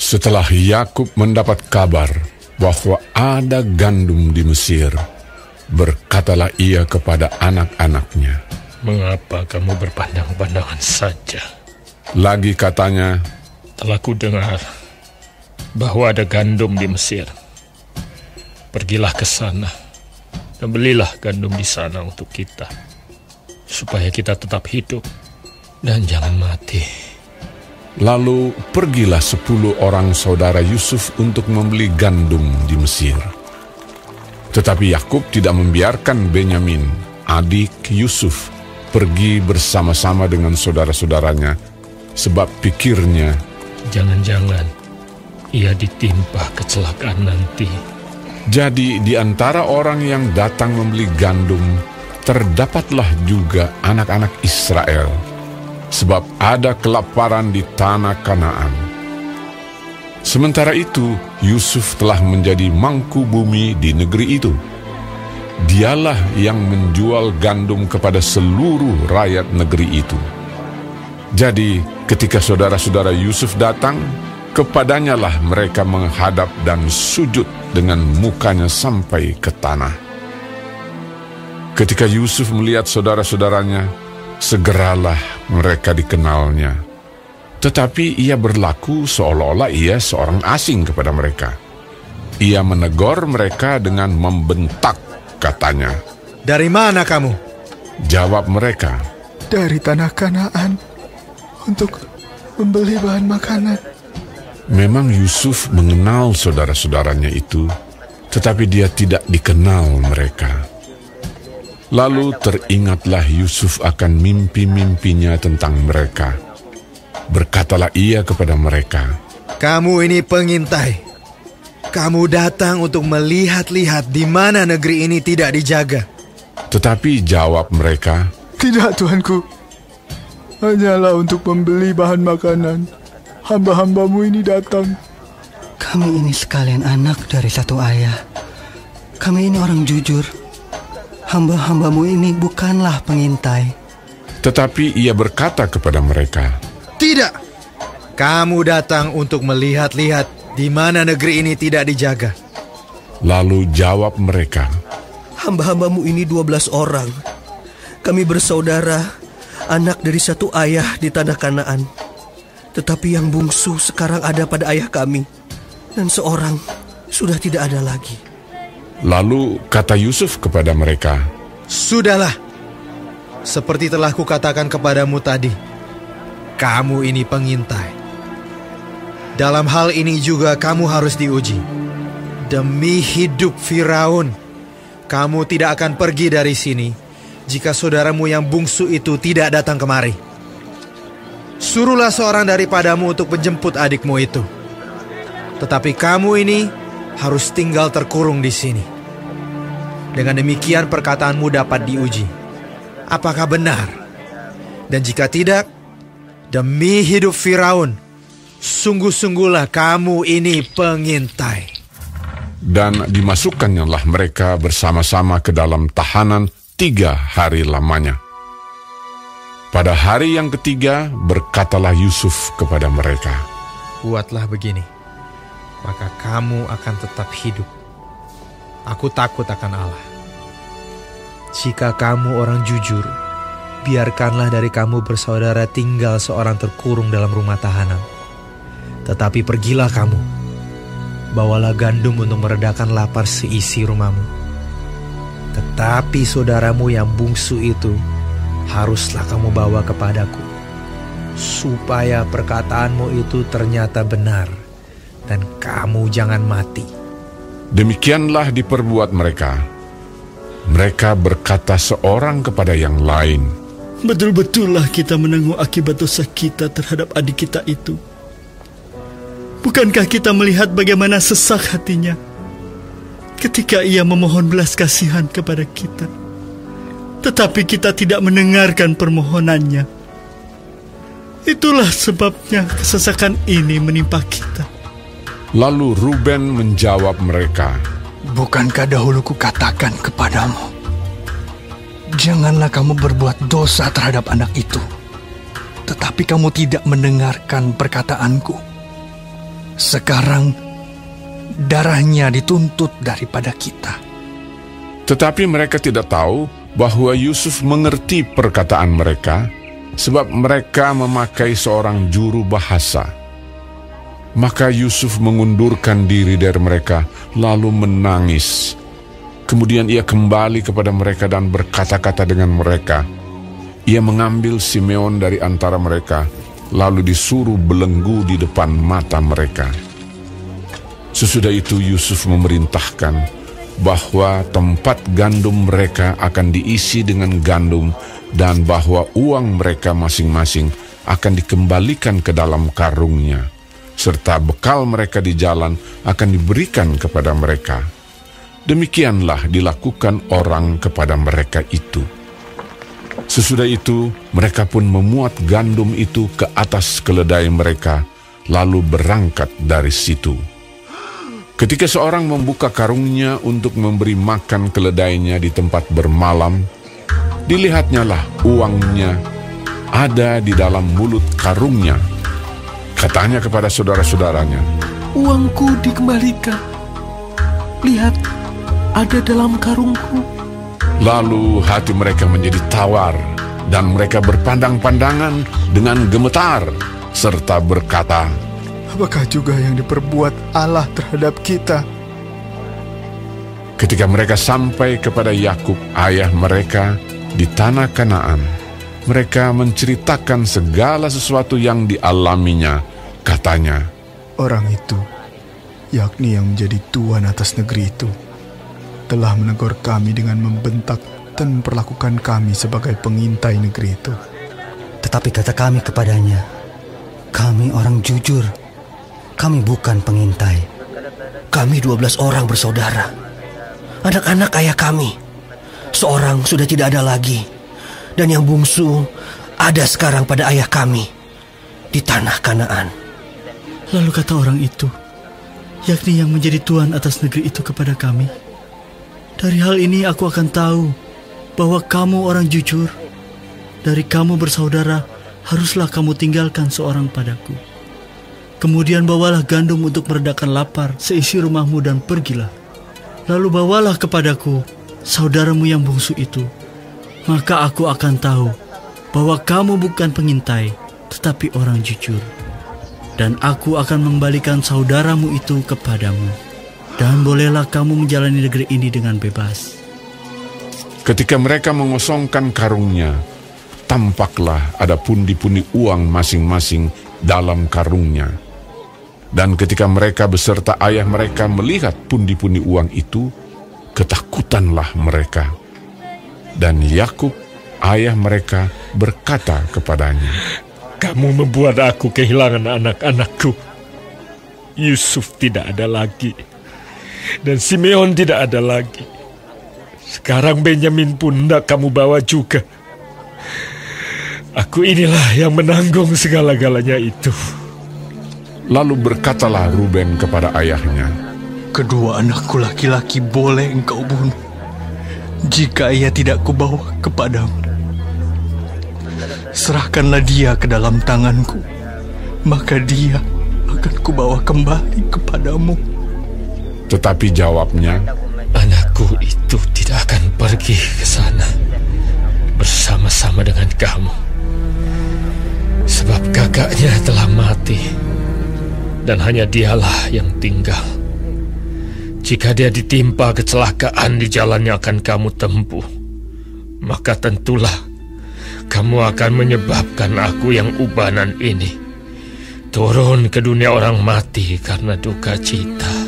Setelah Yakub mendapat kabar bahwa ada gandum di Mesir, berkatalah ia kepada anak-anaknya, "Mengapa kamu berpandang-pandangan saja?" Lagi katanya, "Telah kudengar bahwa ada gandum di Mesir. Pergilah ke sana dan belilah gandum di sana untuk kita, supaya kita tetap hidup dan jangan mati." Lalu pergilah 10 orang saudara Yusuf untuk membeli gandum di Mesir. Tetapi Yakub tidak membiarkan Benyamin, adik Yusuf, pergi bersama-sama dengan saudara-saudaranya, sebab pikirnya, jangan-jangan ia ditimpa kecelakaan nanti. Jadi di antara orang yang datang membeli gandum, terdapatlah juga anak-anak Israel, sebab ada kelaparan di tanah Kanaan. Sementara itu, Yusuf telah menjadi mangku bumi di negeri itu. Dialah yang menjual gandum kepada seluruh rakyat negeri itu. Jadi, ketika saudara-saudara Yusuf datang, kepadanya lah mereka menghadap dan sujud dengan mukanya sampai ke tanah. Ketika Yusuf melihat saudara-saudaranya, segeralah mereka dikenalnya. Tetapi ia berlaku seolah-olah ia seorang asing kepada mereka. Ia menegur mereka dengan membentak, katanya, "Dari mana kamu?" Jawab mereka, "Dari tanah Kanaan, untuk membeli bahan makanan." Memang Yusuf mengenal saudara-saudaranya itu, tetapi dia tidak dikenal mereka. Lalu teringatlah Yusuf akan mimpi-mimpinya tentang mereka. Berkatalah ia kepada mereka, "Kamu ini pengintai. Kamu datang untuk melihat-lihat di mana negeri ini tidak dijaga." Tetapi jawab mereka, "Tidak, Tuanku. Hanyalah untuk membeli bahan makanan. Hamba-hambamu ini datang." "Kami ini sekalian anak dari satu ayah. Kami ini orang jujur. Hamba-hambamu ini bukanlah pengintai." Tetapi ia berkata kepada mereka, "Tidak. Kamu datang untuk melihat-lihat di mana negeri ini tidak dijaga." Lalu jawab mereka, "Hamba-hambamu ini 12 orang. Kami bersaudara, anak dari satu ayah di tanah Kanaan. Tetapi yang bungsu sekarang ada pada ayah kami, dan seorang sudah tidak ada lagi." Lalu kata Yusuf kepada mereka, "Sudahlah, seperti telah kukatakan kepadamu tadi, kamu ini pengintai. Dalam hal ini juga kamu harus diuji. Demi hidup Firaun, kamu tidak akan pergi dari sini jika saudaramu yang bungsu itu tidak datang kemari. Suruhlah seorang daripadamu untuk menjemput adikmu itu. Tetapi kamu ini harus tinggal terkurung di sini. Dengan demikian perkataanmu dapat diuji. Apakah benar? Dan jika tidak, demi hidup Firaun, sungguh-sungguhlah kamu ini pengintai." Dan dimasukkannya mereka bersama-sama ke dalam tahanan 3 hari lamanya. Pada hari yang ketiga, berkatalah Yusuf kepada mereka, "Buatlah begini, maka kamu akan tetap hidup. Aku takut akan Allah. Jika kamu orang jujur, biarkanlah dari kamu bersaudara tinggal seorang terkurung dalam rumah tahanan. Tetapi pergilah kamu, bawalah gandum untuk meredakan lapar seisi rumahmu. Tetapi saudaramu yang bungsu itu haruslah kamu bawa kepadaku, supaya perkataanmu itu ternyata benar, dan kamu jangan mati." Demikianlah diperbuat mereka. Mereka berkata seorang kepada yang lain, "Betul-betullah kita menanggung akibat dosa kita terhadap adik kita itu. Bukankah kita melihat bagaimana sesak hatinya ketika ia memohon belas kasihan kepada kita? Tetapi kita tidak mendengarkan permohonannya. Itulah sebabnya kesesakan ini menimpa kita." Lalu Ruben menjawab mereka, "Bukankah dahulu kukatakan kepadamu, janganlah kamu berbuat dosa terhadap anak itu? Tetapi kamu tidak mendengarkan perkataanku. Sekarang darahnya dituntut daripada kita. Tetapi mereka tidak tahu bahwa Yusuf mengerti perkataan mereka, sebab mereka memakai seorang juru bahasa. Maka Yusuf mengundurkan diri dari mereka, lalu menangis. Kemudian ia kembali kepada mereka dan berkata-kata dengan mereka. Ia mengambil Simeon dari antara mereka, lalu disuruh belenggu di depan mata mereka. Sesudah itu Yusuf memerintahkan bahwa tempat gandum mereka akan diisi dengan gandum dan bahwa uang mereka masing-masing akan dikembalikan ke dalam karungnya, serta bekal mereka di jalan akan diberikan kepada mereka. Demikianlah dilakukan orang kepada mereka itu. Sesudah itu, mereka pun memuat gandum itu ke atas keledai mereka, lalu berangkat dari situ. Ketika seorang membuka karungnya untuk memberi makan keledainya di tempat bermalam, dilihatnyalah uangnya ada di dalam mulut karungnya. Katanya kepada saudara-saudaranya, Uangku dikembalikan. Lihat, ada dalam karungku. Lalu hati mereka menjadi tawar, dan mereka berpandang-pandangan dengan gemetar, serta berkata, apakah juga yang diperbuat Allah terhadap kita? Ketika mereka sampai kepada Yakub, ayah mereka, di tanah Kanaan, mereka menceritakan segala sesuatu yang dialaminya. Katanya, Orang itu, yakni yang menjadi tuan atas negeri itu, telah menegur kami dengan membentak dan memperlakukan kami sebagai pengintai negeri itu. Tetapi kata kami kepadanya, kami orang jujur, kami bukan pengintai. Kami 12 orang bersaudara. Anak-anak ayah kami, seorang sudah tidak ada lagi, dan yang bungsu ada sekarang pada ayah kami di tanah Kanaan. Lalu kata orang itu, yakni yang menjadi tuan atas negeri itu kepada kami, dari hal ini aku akan tahu bahwa kamu orang jujur. Dari kamu bersaudara, haruslah kamu tinggalkan seorang padaku. Kemudian bawalah gandum untuk meredakan lapar seisi rumahmu dan pergilah. Lalu bawalah kepadaku saudaramu yang bungsu itu. Maka aku akan tahu bahwa kamu bukan pengintai, tetapi orang jujur. Dan aku akan membalikan saudaramu itu kepadamu. Dan bolehlah kamu menjalani negeri ini dengan bebas. ketika mereka mengosongkan karungnya, tampaklah ada pundi-pundi uang masing-masing dalam karungnya. Dan ketika mereka beserta ayah mereka melihat pundi-pundi uang itu, ketakutanlah mereka. Dan Yakub, ayah mereka, berkata kepadanya, "Kamu membuat aku kehilangan anak-anakku. Yusuf tidak ada lagi, dan Simeon tidak ada lagi. Sekarang Benyamin pun hendak kamu bawa juga. Aku inilah yang menanggung segala-galanya itu." Lalu berkatalah Ruben kepada ayahnya, "Kedua anakku laki-laki boleh engkau bunuh, jika ia tidak kubawa kepadamu. Serahkanlah dia ke dalam tanganku, maka dia akan kubawa kembali kepadamu." Tetapi jawabnya, "Anakku itu tidak akan pergi ke sana bersama-sama dengan kamu, sebab kakaknya telah mati, dan hanya dialah yang tinggal. Jika dia ditimpa kecelakaan di jalan yang akan kamu tempuh, maka tentulah kamu akan menyebabkan aku yang ubanan ini turun ke dunia orang mati karena duka cita."